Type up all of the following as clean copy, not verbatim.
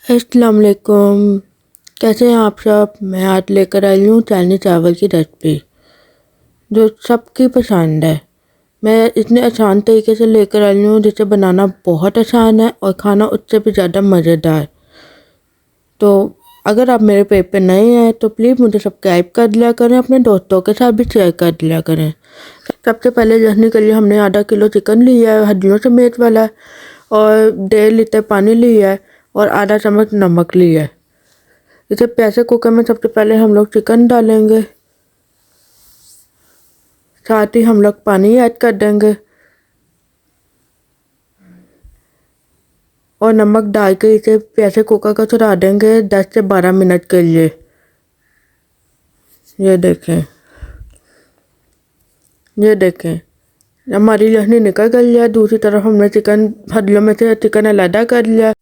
अस्सलाम वालेकुम। कैसे हैं आप सब। मैं आज लेकर आई हूँ चाइनीज चावल की रेसिपी जो सबकी पसंद है। मैं इतने आसान तरीके से लेकर आई हूँ जिसे बनाना बहुत आसान है और खाना उससे भी ज़्यादा मज़ेदार। तो अगर आप मेरे पेज पे नए हैं तो प्लीज़ मुझे सब्सक्राइब कर लिया करें, अपने दोस्तों के साथ भी शेयर कर लिया करें। सबसे पहले जहनी के लिए हमने आधा किलो चिकन लिया है हड्डियों समेत वाला, और 1.5 लीटर पानी लिया है और आधा चम्मच नमक लिया है। इसे प्रेशर कुकर में सबसे पहले हम लोग चिकन डालेंगे, साथ ही हम लोग पानी ऐड कर देंगे और नमक डाल के इसे प्रेशर कुकर का चढ़ा देंगे 10 से 12 मिनट के लिए। ये देखें हमारी यखनी निकल गई है। दूसरी तरफ हमने चिकन हड्डियों में से चिकन अलग कर लिया।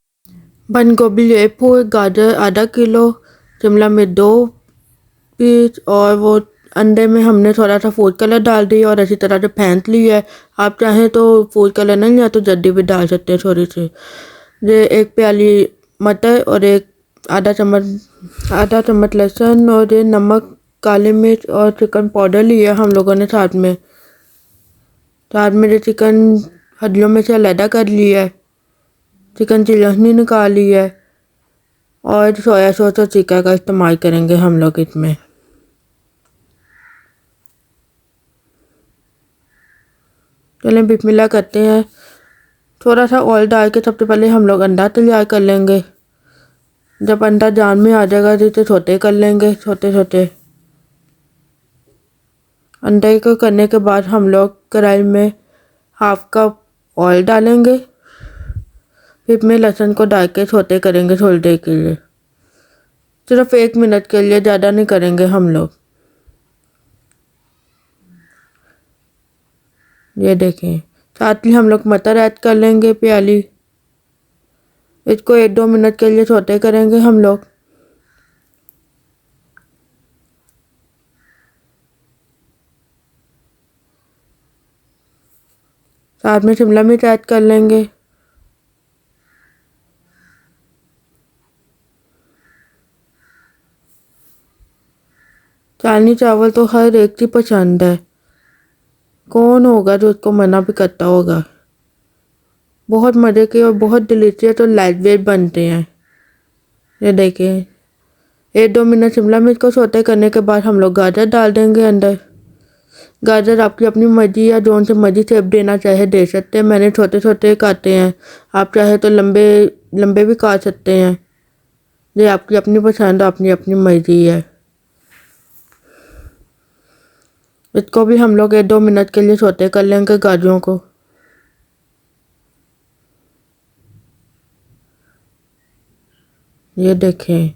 बंद गोभी ले पूरे, गाजर आधा किलो, शिमला मिर्च 2 पीस, और वो अंडे में हमने थोड़ा सा फूड कलर डाल दिया और अच्छी तरह से फेंट लिया है। आप चाहें तो फूड कलर नहीं है तो जल्दी भी डाल सकते हैं थोड़ी सी। ये 1 प्याली मटर और आधा चम्मच लहसुन, और ये नमक, काली मिर्च और चिकन पाउडर लिया हम लोगों ने साथ में ये चिकन हड्डियों में से अलग कर लिया है। चिकन की यखनी निकाल ली है और सोया सॉस और सिरका का इस्तेमाल करेंगे हम लोग इसमें। चलें बिस्मिल्लाह करते हैं। थोड़ा सा ऑयल डाल के सबसे पहले हम लोग अंडा तैयार कर लेंगे। जब अंडा जान में आ जाएगा तो इसे छोटे कर लेंगे, छोटे छोटे। अंडे को करने के बाद हम लोग कढ़ाई में 1/2 कप ऑयल डालेंगे, फिर इसमें लहसुन को डाल के छोटे करेंगे थोड़ी देर के लिए, सिर्फ 1 मिनट के लिए, ज़्यादा नहीं करेंगे हम लोग। ये देखें, साथ ही हम लोग मटर ऐड कर लेंगे प्याली। इसको 1-2 मिनट के लिए छोटे करेंगे हम लोग। साथ में शिमला मिर्च ऐड कर लेंगे। चाइनीज चावल तो हर एक की पसंद है, कौन होगा जो उसको मना भी करता होगा। बहुत मज़े के और बहुत डिलीशियस और लाइट वेट बनते हैं। ये देखिए, 1-2 मिनट शिमला मिर्च को सौते करने के बाद हम लोग गाजर डाल देंगे अंदर। गाजर आपकी अपनी मर्जी या जोन से मर्जी शेप देना चाहे दे सकते हैं। मैंने छोटे छोटे काटे हैं, आप चाहे तो लंबे लंबे भी काट सकते हैं। ये आपकी अपनी पसंद, अपनी अपनी मर्जी है। इसको भी हम लोग 1-2 मिनट के लिए सौते कर लेंगे गाजरों को। ये देखें,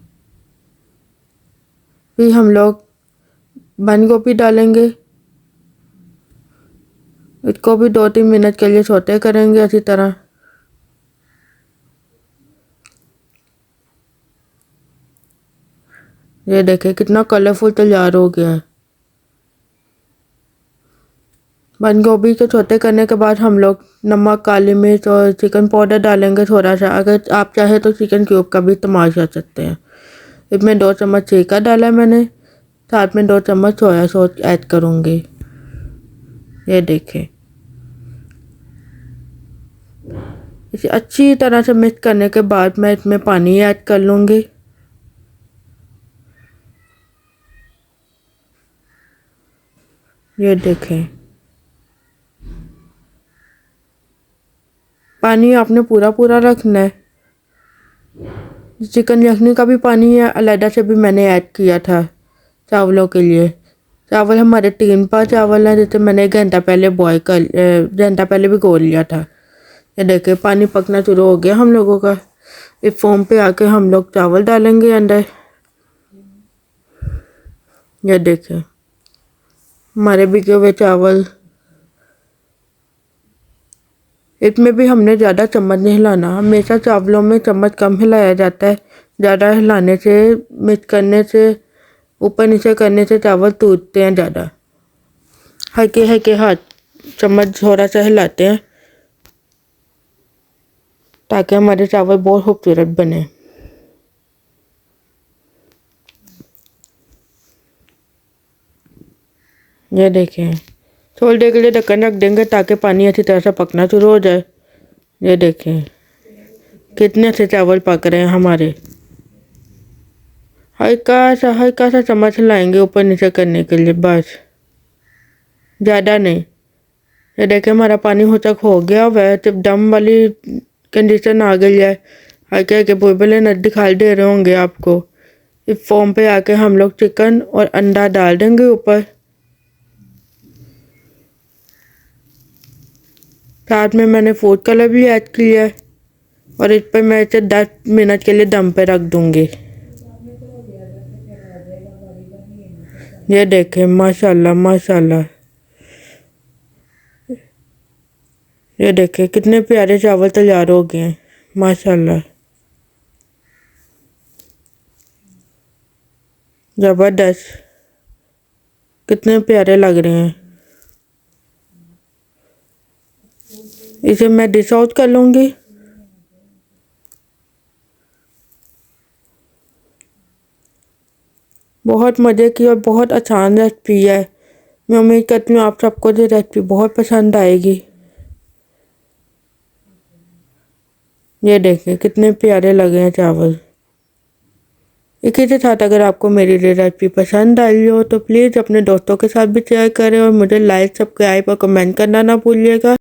फिर हम लोग बंद गोभी डालेंगे। इसको भी 2-3 मिनट के लिए सौते करेंगे अच्छी तरह। ये देखें कितना कलरफुल तैयार हो गया है। बंद गोभी को सौते करने के बाद हम लोग नमक, काली मिर्च और चिकन पाउडर डालेंगे थोड़ा सा। अगर आप चाहे तो चिकन क्यूब का भी इस्तेमाल कर सकते हैं। इसमें 2 चम्मच सिरका डाला है मैंने, साथ में 2 चम्मच सोया सॉस ऐड करूँगी। ये देखें, इसे अच्छी तरह से मिक्स करने के बाद मैं इसमें पानी ऐड कर लूँगी। ये देखें, पानी आपने पूरा पूरा रखना है। चिकन यखनी का भी पानी है अलग से भी मैंने ऐड किया था चावलों के लिए। चावल हमारे 3 पाव चावल हैं, जैसे मैंने 1 घंटा पहले घंटा पहले भिगो लिया था। ये देखिए पानी पकना शुरू हो गया हम लोगों का। इस फोम पे आके हम लोग चावल डालेंगे अंदर। ये देखिए हमारे भिगे हुए चावल। इसमें भी हमने ज़्यादा चम्मच नहीं हिलाना, हमेशा चावलों में चम्मच कम हिलाया जाता है। ज़्यादा हिलाने से, मिक्स करने से, ऊपर नीचे करने से चावल टूटते हैं ज़्यादा। हल्के हल्के हाथ चम्मच थोड़ा सा हिलाते हैं ताकि हमारे चावल बहुत खूबसूरत बने। ये देखें, थोड़ी देर के लिए ढक्कन रख देंगे ताकि पानी अच्छी तरह से पकना शुरू हो जाए। ये देखें कितने अच्छे चावल पक रहे हैं हमारे। हल्का सा चम्मच लाएंगे ऊपर नीचे करने के लिए, बस, ज़्यादा नहीं। ये देखें हमारा पानी हो तक हो गया। वह जब दम वाली कंडीशन आ गई है, हल्के हल्के बुलबुले न दिखाई दे रहे होंगे आपको, इस फॉर्म पे आके हम लोग चिकन और अंडा डाल देंगे ऊपर। साथ में मैंने फूड कलर भी ऐड किया है और इस पर मैं इसे 10 मिनट के लिए दम पे रख दूंगी। ये देखें माशाल्लाह माशाल्लाह, ये देखें कितने प्यारे चावल तैयार हो गए हैं माशाल्लाह, ज़बरदस्त, कितने प्यारे लग रहे हैं। इसे मैं डिश आउट कर लूँगी। बहुत मज़े की और बहुत आसान रेसिपी है। मैं उम्मीद करती हूँ आप सबको ये रेसिपी बहुत पसंद आएगी। ये देखें कितने प्यारे लगे हैं चावल। इसी के साथ अगर आपको मेरी ये रेसिपी पसंद आई हो तो प्लीज़ अपने दोस्तों के साथ भी शेयर करें और मुझे लाइक, सब्सक्राइब और कमेंट करना ना भूलिएगा।